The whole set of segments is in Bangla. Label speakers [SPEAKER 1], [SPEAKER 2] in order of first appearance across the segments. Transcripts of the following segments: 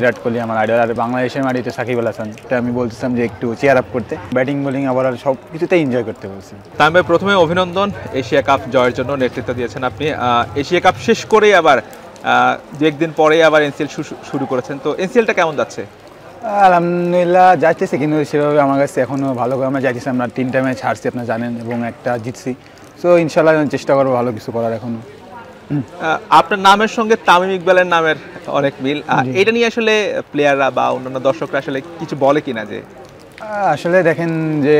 [SPEAKER 1] বিরাট কোহলি আমার আইডল, আর বাংলাদেশের মাটিতে সাকিব আল হাসান। এটা আমি বলছিলাম যে একটু চেয়ার আপ করতে, ব্যাটিং বোলিং আবার সব কিছুতেই এনজয় করতে বলছি।
[SPEAKER 2] তামিম ভাই, প্রথমে অভিনন্দন, এশিয়া কাপ জয়ের জন্য নেতৃত্ব দিয়েছেন আপনি। এশিয়া কাপ শেষ করেই আবার দু একদিন পরেই আবার এনসিএল শুরু করেছেন, তো এনসিএলটা কেমন যাচ্ছে?
[SPEAKER 1] আলহামদুলিল্লাহ যাইতেছে, কিন্তু সেভাবে আমার কাছে এখনও ভালো করে আমরা যাইতেছি। আমরা 3টা ম্যাচ হারছি আপনারা জানেন, এবং একটা জিতছি। সো ইনশাল্লাহ চেষ্টা করবো ভালো কিছু করার। এখনও
[SPEAKER 2] আপনার নামের সঙ্গে তামিম ইকবালের নামের অনেক মিল, এটা নিয়ে আসলে প্লেয়াররা বা অন্যান্য দর্শকরা আসলে কিছু বলে কিনা? যে
[SPEAKER 1] আসলে দেখেন, যে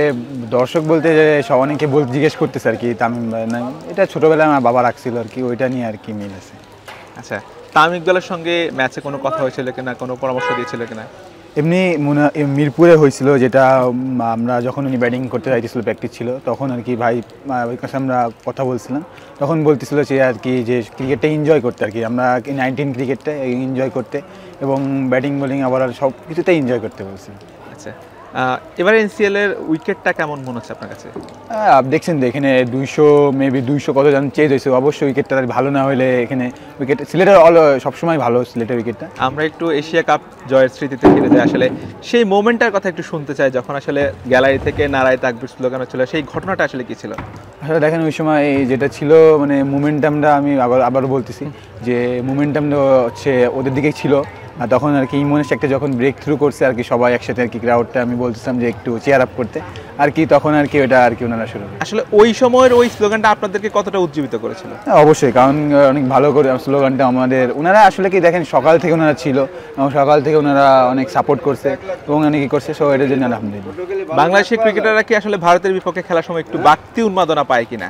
[SPEAKER 1] দর্শক বলতে যে অনেকে জিজ্ঞেস করতেছে আর কি তামিম ভাই নাম, এটা ছোটোবেলায় আমার বাবা রাখছিল আর কি, ওইটা নিয়ে আর কি মিল আছে।
[SPEAKER 2] আচ্ছা, তামিম ইকবালের সঙ্গে ম্যাচে কোনো কথা হয়েছিল কিনা, কোনো পরামর্শ দিয়েছিল কিনা?
[SPEAKER 1] এমনি মিরপুরে হয়েছিল, যেটা আমরা যখন উনি ব্যাটিং করতে যাইতেছিল, প্র্যাকটিস ছিল তখন আর কি। ভাই ওই কাছে আমরা কথা বলছিলাম, তখন বলতেছিল যে আর কি যে ক্রিকেটটা এনজয় করতে আর কি, আমরা 19 ক্রিকেটটা এনজয় করতে, এবং ব্যাটিং বোলিং আবার সব কিছুতেই এনজয় করতে বলছি।
[SPEAKER 2] আচ্ছা, এবারে এনসিএল এর উইকেটটা কেমন মনে হচ্ছে আপনার কাছে?
[SPEAKER 1] দেখছেন তো এখানে 200 কত রান চেঞ্জ হয়েছে। অবশ্যই উইকেটটা ভালো না হলে এখানে উইকেট সিলেটের সবসময় ভালো, সিলেটের উইকেটটা।
[SPEAKER 2] আমরা একটু এশিয়া কাপ জয়ের স্মৃতিতে ফিরে যাই, আসলে সেই মোমেন্টটার কথা একটু শুনতে চাই, যখন আসলে গ্যালারি থেকে নারায় তাকবীর স্লোগান ছিল, সেই ঘটনাটা আসলে কি ছিল?
[SPEAKER 1] আসলে দেখেন, ওই সময় যেটা ছিল মানে মোমেন্টামটা, আমি আবার বলতেছি যে মোমেন্টামটা হচ্ছে ওদের দিকেই ছিল। আর তখন আর কি ইমনের একটা যখন ব্রেক থ্রু করছে আর কি, সবাই একসাথে আর কি, ক্রাউডটা আমি বলতেছিলাম যে একটু চেয়ার আপ করতে আর কি, তখন আর কি ওটা আর কি ওনারা শুরু।
[SPEAKER 2] আসলে ওই সময়ের ওই স্লোগানটা আপনাদেরকে কতটা উজ্জীবিত করেছিল?
[SPEAKER 1] অবশ্যই, কারণ অনেক ভালো করে স্লোগানটা আমাদের ওনারা আসলে কি দেখেন, সকাল থেকে ওনারা ছিল এবং সকাল থেকে ওনারা অনেক সাপোর্ট করছে এবং অনেক কি করছে, সো এটার জন্য আলহামদুলিল্লাহ।
[SPEAKER 2] বাংলাদেশের ক্রিকেটাররা কি আসলে ভারতের বিপক্ষে খেলার সময় একটু বাড়তি উন্মাদনা পায় কিনা?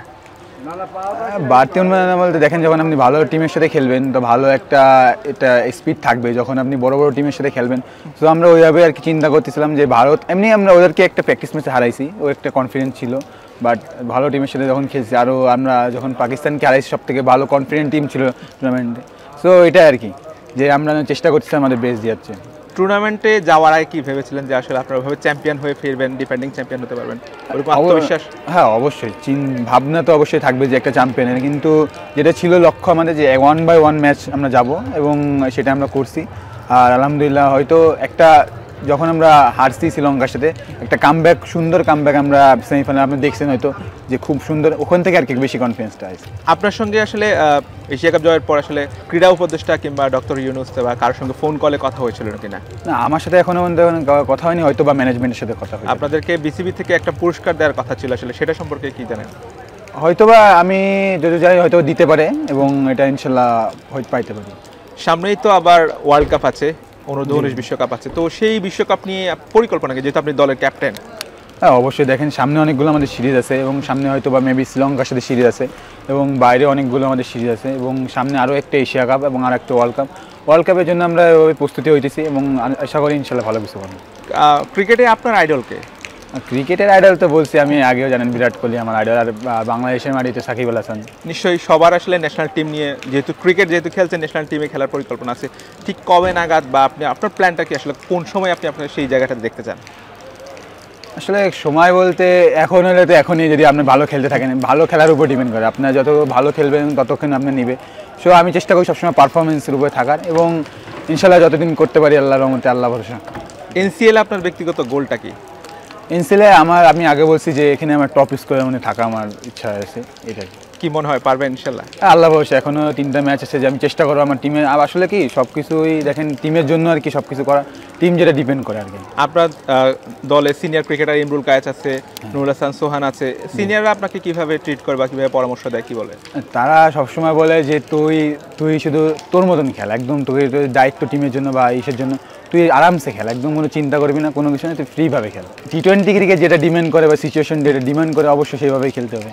[SPEAKER 1] বাড়তি উন্মাদনা বলতে দেখেন, যখন আপনি ভালো টিমের সাথে খেলবেন তো ভালো একটা এটা স্পিড থাকবে, যখন আপনি বড় বড় টিমের সাথে খেলবেন। তো আমরা ওইভাবে আর কি চিন্তা করতেছিলাম যে ভারত, এমনি আমরা ওদেরকে একটা প্র্যাকটিস ম্যাচে হারাইছি, ও একটা কনফিডেন্স ছিল, বাট ভালো টিমের সাথে যখন খেলছি, আরও আমরা যখন পাকিস্তানকে হারাইছি, সব থেকে ভালো কনফিডেন্ট টিম ছিল টুর্নামেন্টে। সো এটা আর কি, যে আমরা চেষ্টা করছিলাম আমাদের বেস্ট দিয়াচ্ছে।
[SPEAKER 2] টুর্নামেন্টে যাওয়ার আগে কি ভেবেছিলেন যে আসলে আপনারা ওইভাবে চ্যাম্পিয়ন হয়ে ফিরবেন, ডিফেন্ডিং চ্যাম্পিয়ন হতে পারবেন, ওরকম আত্মবিশ্বাস?
[SPEAKER 1] হ্যাঁ, অবশ্যই ভাবনা তো অবশ্যই থাকবে যে একটা চ্যাম্পিয়নের, কিন্তু যেটা ছিল লক্ষ্য আমাদের যে 1 by 1 ম্যাচ আমরা যাব, এবং সেটা আমরা করছি। আর আলহামদুলিল্লাহ হয়তো একটা যখন আমরা হারছি শ্রীলঙ্কার সাথে, একটা কামব্যাক, সুন্দর কামব্যাক আমরা সেমিফাইনাল আপনি দেখছেন হয়তো, যে খুব সুন্দর, ওখান থেকে আর কি বেশি কনফিডেন্সটা আছে।
[SPEAKER 2] আপনার সঙ্গে আসলে এশিয়া কাপ জয়ের পর আসলে ক্রীড়া উপদেষ্টা কিংবা ডক্টর ইউনুস বা কারোর সঙ্গে ফোন কলে কথা হয়েছিল কিনা?
[SPEAKER 1] না, আমার সাথে এখনো কথা হয়নি, হয়তো বা ম্যানেজমেন্টের সাথে কথা হয়েছে।
[SPEAKER 2] আপনাদেরকে বিসিবি থেকে একটা পুরস্কার দেওয়ার কথা ছিল, আসলে সেটা সম্পর্কে কি জানেন?
[SPEAKER 1] হয়তোবা আমি যদি যাই হয়তো দিতে পারে, এবং এটা ইনশাল্লাহ হয়তো পাইতে পারি।
[SPEAKER 2] সামনেই তো আবার ওয়ার্ল্ড কাপ আছে, অনূর্ধ্ব-19 বিশ্বকাপ আছে, তো সেই বিশ্বকাপ নিয়ে পরিকল্পনা কি, যেহেতু আপনি দলের ক্যাপ্টেন?
[SPEAKER 1] হ্যাঁ, অবশ্যই দেখেন, সামনে অনেকগুলো আমাদের সিরিজ আছে, এবং সামনে হয়তো বা মেবি শ্রীলঙ্কার সাথে সিরিজ আছে, এবং বাইরে অনেকগুলো আমাদের সিরিজ আছে, এবং সামনে আরও একটা এশিয়া কাপ এবং আর একটা ওয়ার্ল্ড কাপের জন্য আমরা ওই প্রস্তুতি হইতেছি, এবং আশা করি ইনশাল্লাহ ভালো কিছু করবো।
[SPEAKER 2] ক্রিকেটে আপনার আইডলকে?
[SPEAKER 1] ক্রিকেটের আইডল তো বলছি আমি আগেও, জানেন বিরাট কোহলি আমার আইডল, আর বাংলাদেশের মাটিতে সাকিব আল হাসান।
[SPEAKER 2] নিশ্চয়ই সবার আসলে ন্যাশনাল টিম নিয়ে, যেহেতু ক্রিকেট যেহেতু খেলছেন, ন্যাশনাল টিমে খেলার পরিকল্পনা আছে, ঠিক কবে নাগাদ বা আপনার প্ল্যানটা কি, আসলে কোন সময় আপনি আপনার সেই জায়গাটা দেখতে চান?
[SPEAKER 1] আসলে সময় বলতে এখন হলে তো এখনই, যদি আপনি ভালো খেলতে থাকেন, ভালো খেলার উপর ডিপেন্ড করে, আপনার যত ভালো খেলবেন ততক্ষণ আপনি নিবে। সো আমি চেষ্টা করি সবসময় পারফরমেন্সের উপরে থাকার, এবং ইনশাল্লাহ যতদিন করতে পারি আল্লাহর রহমতে, আল্লাহ ভরসা।
[SPEAKER 2] এনসিএল আপনার ব্যক্তিগত গোলটা কি?
[SPEAKER 1] এনসিএলে আমি আগে বলছি যে এখানে আমার টপ স্কোরার মানে থাকা আমার ইচ্ছা আছে, এটাই।
[SPEAKER 2] কি মনে হয় পারবেন ইনশাল্লাহ?
[SPEAKER 1] আল্লাহ ভরসা, এখনও 3টা ম্যাচ আছে, যে আমি চেষ্টা করবো আমার টিমে। আসলে কি সব কিছুই দেখেন টিমের জন্য আর কি, সব কিছু করা টিম যেটা ডিপেন্ড করে আর কি।
[SPEAKER 2] আপনার দলে সিনিয়র ক্রিকেটার ইমরুল কায়েস আছে, নুরুল হাসান সোহান আছে, সিনিয়ররা আপনাকে কিভাবে ট্রিট করে বা কিভাবে পরামর্শ দেয়, কি বলে?
[SPEAKER 1] তারা সবসময় বলে যে তুই শুধু তোর মতন খেল, একদম তোকে দায়িত্ব টিমের জন্য বা ইসের জন্য, তুই আরামসে খেল, একদম কোনো চিন্তা করবি না, কোনো কিছু না, তুই ফ্রিভাবে খেল। T20 ক্রিকেট যেটা ডিমান্ড করে বা সিচুয়েশন যেটা ডিমান্ড করে, অবশ্যই সেইভাবেই খেলতে হবে।